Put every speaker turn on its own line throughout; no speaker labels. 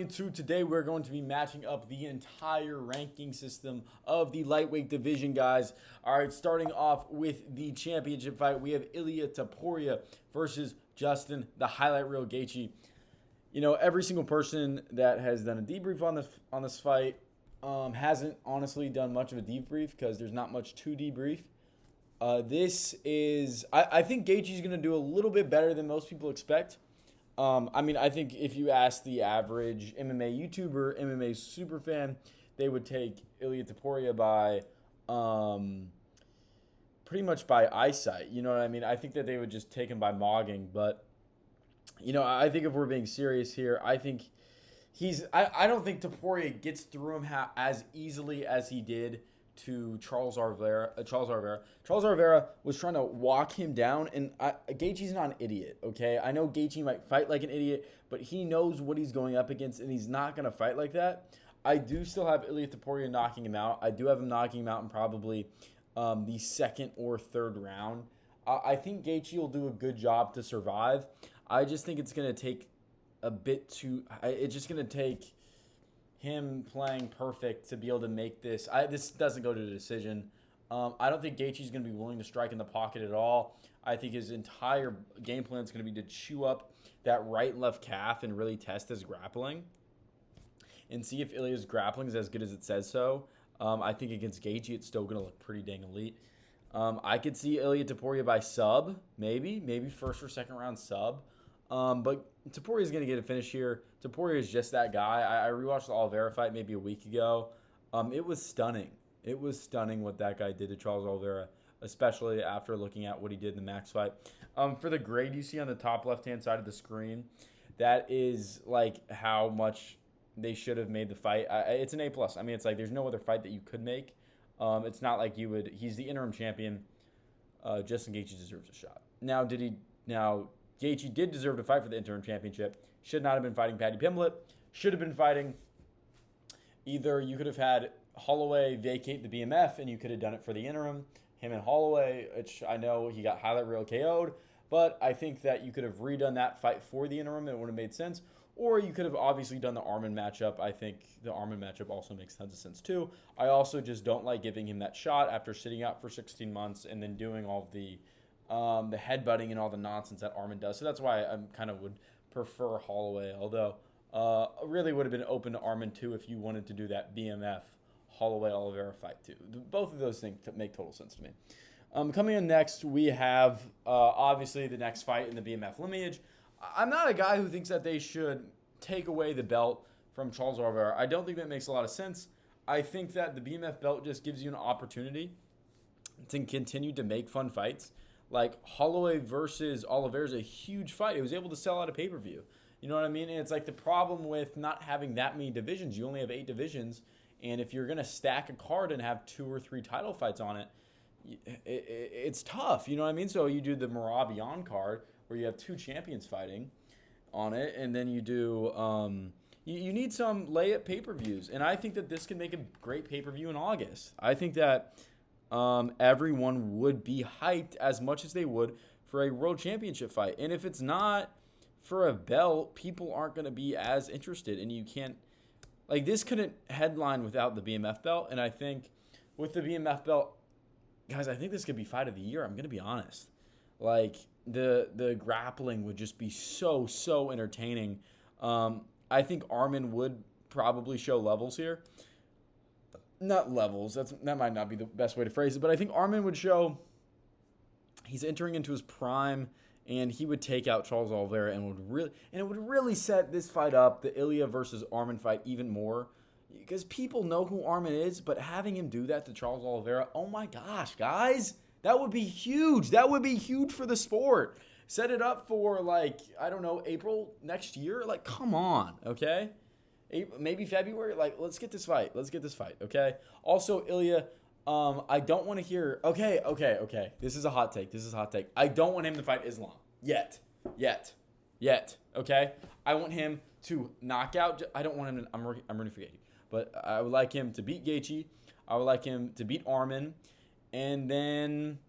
22. Today we're going to be matching up the entire ranking system of the lightweight division, guys. All right, starting off with the championship fight, we have Ilia Topuria versus Justin, the highlight reel Gaethje. You know, every single person that has done a debrief on this fight hasn't honestly done much of a debrief because there's not much to debrief. I think Gaethje's going to do a little bit better than most people expect. I think if you ask the average MMA YouTuber, MMA superfan, they would take Ilia Topuria by pretty much by eyesight. You know what I mean? I think that they would just take him by mogging. But, you know, I think if we're being serious here, I think I don't think Topuria gets through him as easily as he did to Charles Oliveira. Charles Oliveira was trying to walk him down, and Gaethje's not an idiot, okay? I know Gaethje might fight like an idiot, but he knows what he's going up against, and he's not going to fight like that. I do still have Ilia Topuria knocking him out. I do have him knocking him out in probably the second or third round. I think Gaethje will do a good job to survive. I just think it's going to take a bit too... It's just going to take him playing perfect to be able to make this. This doesn't go to the decision. I don't think Gaethje's going to be willing to strike in the pocket at all. I think his entire game plan is going to be to chew up that right and left calf and really test his grappling and see if Ilia's grappling is as good as it says so. I think against Gaethje, it's still going to look pretty dang elite. I could see Ilia Topuria by sub, maybe first or second round sub. But Topuria is going to get a finish here. Topuria is just that guy. I rewatched the Oliveira fight maybe a week ago. It was stunning. It was stunning what that guy did to Charles Oliveira, especially after looking at what he did in the Max fight. For the grade you see on the top left-hand side of the screen, that is like how much they should have made the fight. It's an A+. I mean, it's like there's no other fight that you could make. It's not like you would. He's the interim champion. Justin Gaethje deserves a shot. Now, Gaethje did deserve to fight for the interim championship. Should not have been fighting Paddy Pimblett. Should have been fighting either you could have had Holloway vacate the BMF and you could have done it for the interim. Him and Holloway, which I know he got highlight reel KO'd, but I think that you could have redone that fight for the interim and it would have made sense. Or you could have obviously done the Arman matchup. I think the Arman matchup also makes tons of sense too. I also just don't like giving him that shot after sitting out for 16 months and then doing all the headbutting and all the nonsense that Arman does. So that's why I kind of would prefer Holloway, although really would have been open to Arman too if you wanted to do that BMF Holloway-Oliveira fight too. Both of those things make total sense to me. Coming in next, we have obviously the next fight in the BMF lineage. I'm not a guy who thinks that they should take away the belt from Charles Oliveira. I don't think that makes a lot of sense. I think that the BMF belt just gives you an opportunity to continue to make fun fights. Like Holloway versus Oliveira is a huge fight. It was able to sell out a pay-per-view. You know what I mean? And it's like the problem with not having that many divisions. You only have 8 divisions. And if you're going to stack a card and have 2 or 3 title fights on it, it's tough. You know what I mean? So you do the Merab Beyond card where you have 2 champions fighting on it. And then you do, you need some lay-up pay-per-views. And I think that this can make a great pay-per-view in August. I think that everyone would be hyped as much as they would for a world championship fight. And if it's not for a belt, people aren't going to be as interested. And you can't, like, this couldn't headline without the BMF belt. And I think with the BMF belt, guys, I think this could be fight of the year. I'm going to be honest. Like, the grappling would just be so entertaining. I think Arman would probably show levels here. Not levels. That might not be the best way to phrase it, but I think Arman would show he's entering into his prime, and he would take out Charles Oliveira, and it would really set this fight up, the Ilia versus Arman fight, even more, because people know who Arman is. But having him do that to Charles Oliveira, oh my gosh, guys, that would be huge. That would be huge for the sport. Set it up for, like, I don't know, April next year. Like, come on, okay? Maybe February. Like, let's get this fight, okay? Also, Ilia, I don't want to hear, okay. This is a hot take. I don't want him to fight Islam. Yet, okay? I want him to knock out, I don't want him to, I'm rooting for Gaethje. But I would like him to beat Gaethje. I would like him to beat Arman. And then,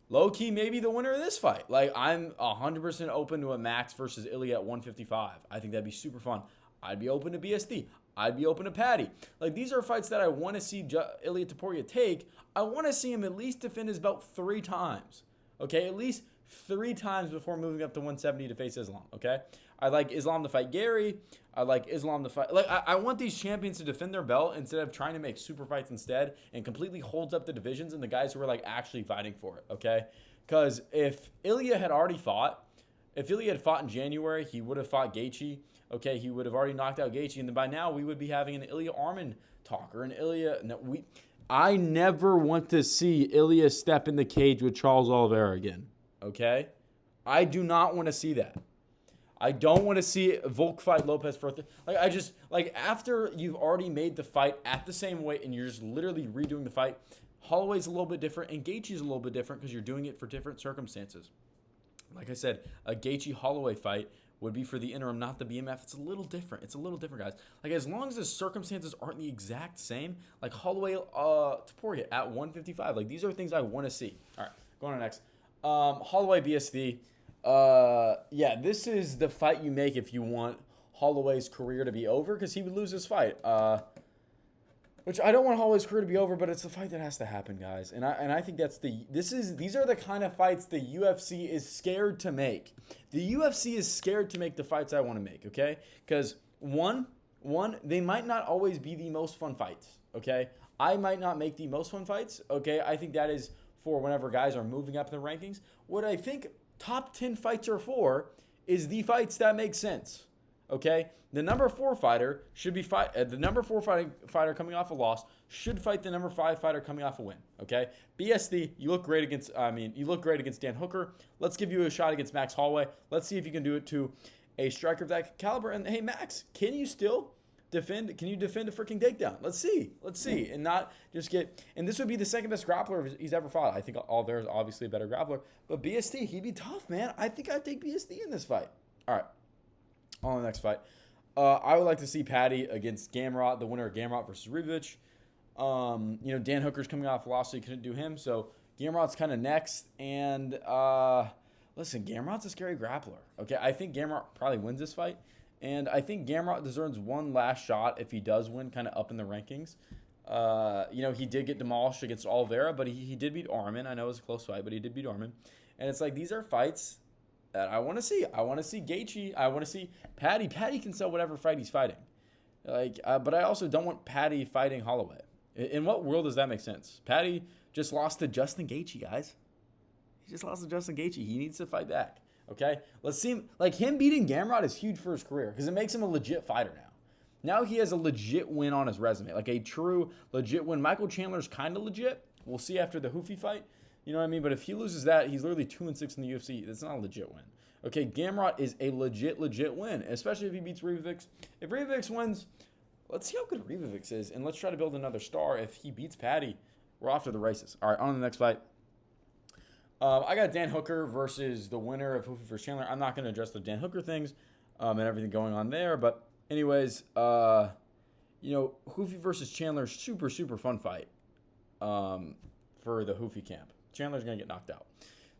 low-key, maybe the winner of this fight. Like, I'm 100% open to a Max versus Ilia at 155. I think that'd be super fun. I'd be open to BSD. I'd be open to Paddy. Like, these are fights that I want to see Ilia Topuria take. I want to see him at least defend his belt 3 times. Okay, at least 3 times before moving up to 170 to face Islam. Okay, I like Islam to fight Gary. I like Islam to fight. Like, I want these champions to defend their belt instead of trying to make super fights instead, and completely holds up the divisions and the guys who are like actually fighting for it. Okay, because if Ilya had fought in January, he would have fought Gaethje. Okay, he would have already knocked out Gaethje, and then by now we would be having an Ilya Arman talk or an Ilya. No, I never want to see Ilya step in the cage with Charles Oliveira again. Okay, I do not want to see that. I don't want to see Volk fight Lopez for after you've already made the fight at the same weight and you're just literally redoing the fight. Holloway's a little bit different and Gaethje's a little bit different because you're doing it for different circumstances. Like I said, a Gaethje-Holloway fight would be for the interim, not the BMF. It's a little different. Guys. Like, as long as the circumstances aren't the exact same, like Holloway Topuria at 155. Like, these are things I want to see. All right, going on next. Holloway BSV. Yeah, this is the fight you make if you want Holloway's career to be over, because he would lose this fight. Which I don't want Holloway's career to be over, but it's the fight that has to happen, guys. And I think these are the kind of fights the UFC is scared to make. The UFC is scared to make the fights I want to make, okay? Because one, they might not always be the most fun fights, okay? I might not make the most fun fights, okay? I think that is for whenever guys are moving up in the rankings. What I think top 10 fights are for is the fights that make sense. Okay, the number 4 fighter should be the number 4 fighter coming off a loss should fight the number 5 fighter coming off a win. Okay, BSD, you look great against. You look great against Dan Hooker. Let's give you a shot against Max Holloway. Let's see if you can do it to a striker of that caliber. And hey, Max, can you still defend? Can you defend a freaking takedown? Let's see, and not just get. And this would be the second best grappler he's ever fought. I think Oliveira is obviously a better grappler, but BSD, he'd be tough, man. I think I'd take BSD in this fight. All right. On the next fight, I would like to see Paddy against Gamrot, the winner of Gamrot versus Ribovic. Dan Hooker's coming off a loss, so you couldn't do him. So Gamrot's kind of next. And listen, Gamrot's a scary grappler. Okay, I think Gamrot probably wins this fight. And I think Gamrot deserves one last shot if he does win, kind of up in the rankings. He did get demolished against Oliveira, but he did beat Arman. I know it was a close fight, but he did beat Arman. And it's like, these are fights that I want to see. I want to see Gaethje. I want to see Paddy. Paddy can sell whatever fight he's fighting. But I also don't want Paddy fighting Holloway. In what world does that make sense? Paddy just lost to Justin Gaethje, guys. He just lost to Justin Gaethje. He needs to fight back. Okay? Let's see him. Like, him beating Gamrot is huge for his career because it makes him a legit fighter now. Now he has a legit win on his resume. Like, a true legit win. Michael Chandler's kind of legit. We'll see after the Hoofy fight. You know what I mean? But if he loses that, he's literally 2-6 in the UFC. That's not a legit win. Okay, Gamrot is a legit win, especially if he beats Ribovic. If Ribovic wins, let's see how good Ribovic is, and let's try to build another star. If he beats Paddy, we're off to the races. All right, on to the next fight. I got Dan Hooker versus the winner of Hoofy versus Chandler. I'm not going to address the Dan Hooker things and everything going on there, but anyways, Hoofy versus Chandler, super fun fight for the Hoofy camp. Chandler's going to get knocked out.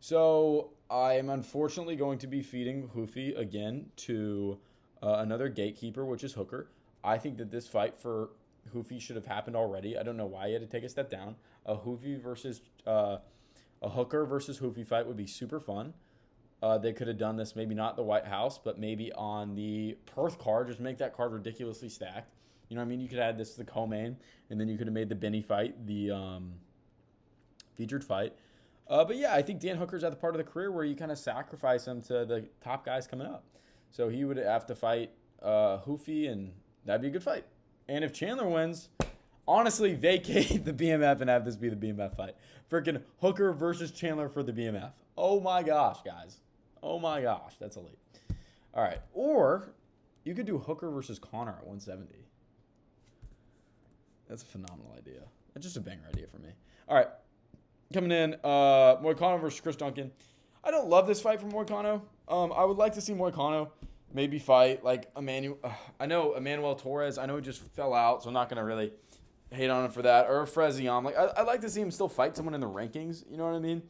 So I am unfortunately going to be feeding Hoofy again to another gatekeeper, which is Hooker. I think that this fight for Hoofy should have happened already. I don't know why he had to take a step down. A Hooker versus Hoofy fight would be super fun. They could have done this maybe not at the White House, but maybe on the Perth card. Just make that card ridiculously stacked. You know what I mean? You could add this to the co-main, and then you could have made the Benny fight the featured fight. But yeah, I think Dan Hooker's at the part of the career where you kind of sacrifice him to the top guys coming up. So he would have to fight Hoofy, and that'd be a good fight. And if Chandler wins, honestly, vacate the BMF and have this be the BMF fight. Freaking Hooker versus Chandler for the BMF. Oh my gosh, guys. Oh my gosh, that's elite. All right. Or you could do Hooker versus Connor at 170. That's a phenomenal idea. That's just a banger idea for me. All right. Coming in, Moicano versus Chris Duncan. I don't love this fight from Moicano. I would like to see Moicano maybe fight like Emmanuel. I know Emmanuel Torres. I know he just fell out, so I'm not going to really hate on him for that. Or Frezion. Like, I'd like to see him still fight someone in the rankings. You know what I mean?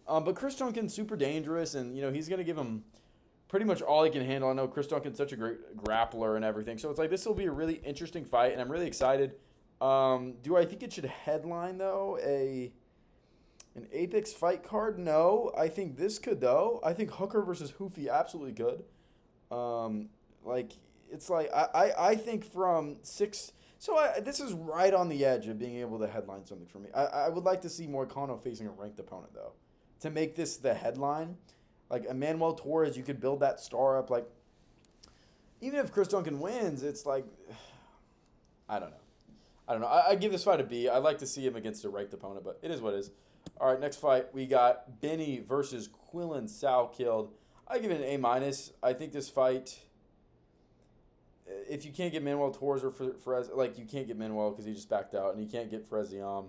But Chris Duncan's super dangerous, and, he's going to give him pretty much all he can handle. I know Chris Duncan's such a great grappler and everything. So it's like this will be a really interesting fight, and I'm really excited. Do I think it should headline, though, an Apex fight card? No. I think this could, though. I think Hooker versus Hoofy absolutely could. Like, it's like, I think from 6... So this is right on the edge of being able to headline something for me. I would like to see Moicano facing a ranked opponent, though, to make this the headline. Like, Emmanuel Torres, you could build that star up. Like, even if Chris Duncan wins, it's like, I don't know. I give this fight a B. I'd like to see him against a ranked opponent, but it is what it is. All right, next fight, we got Benny versus Quillen Salkilled. I give it an A-. I think this fight, if you can't get Manuel Torres or Ferez, like, you can't get Manuel because he just backed out, and you can't get Freziam,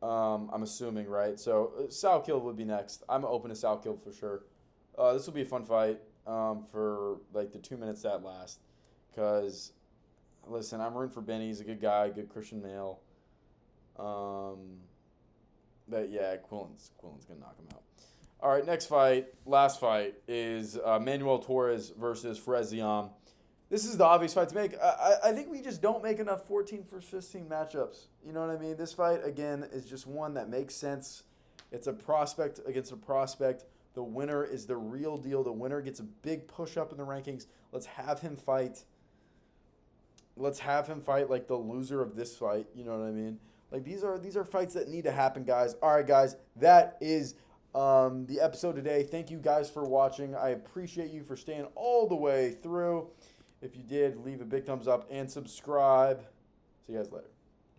I'm assuming, right? So Salkilled would be next. I'm open to Salkilled for sure. This will be a fun fight for, like, the 2 minutes that last. Because, listen, I'm rooting for Benny. He's a good guy, good Christian male. But, yeah, Quillen's going to knock him out. All right, next fight, last fight, is Manuel Torres versus Freziam. This is the obvious fight to make. I think we just don't make enough 14 for 15 matchups. You know what I mean? This fight, again, is just one that makes sense. It's a prospect against a prospect. The winner is the real deal. The winner gets a big push up in the rankings. Let's have him fight. Let's have him fight like the loser of this fight. You know what I mean? Like, these are fights that need to happen, guys. All right, guys, that is the episode today. Thank you guys for watching. I appreciate you for staying all the way through. If you did, leave a big thumbs up and subscribe. See you guys later.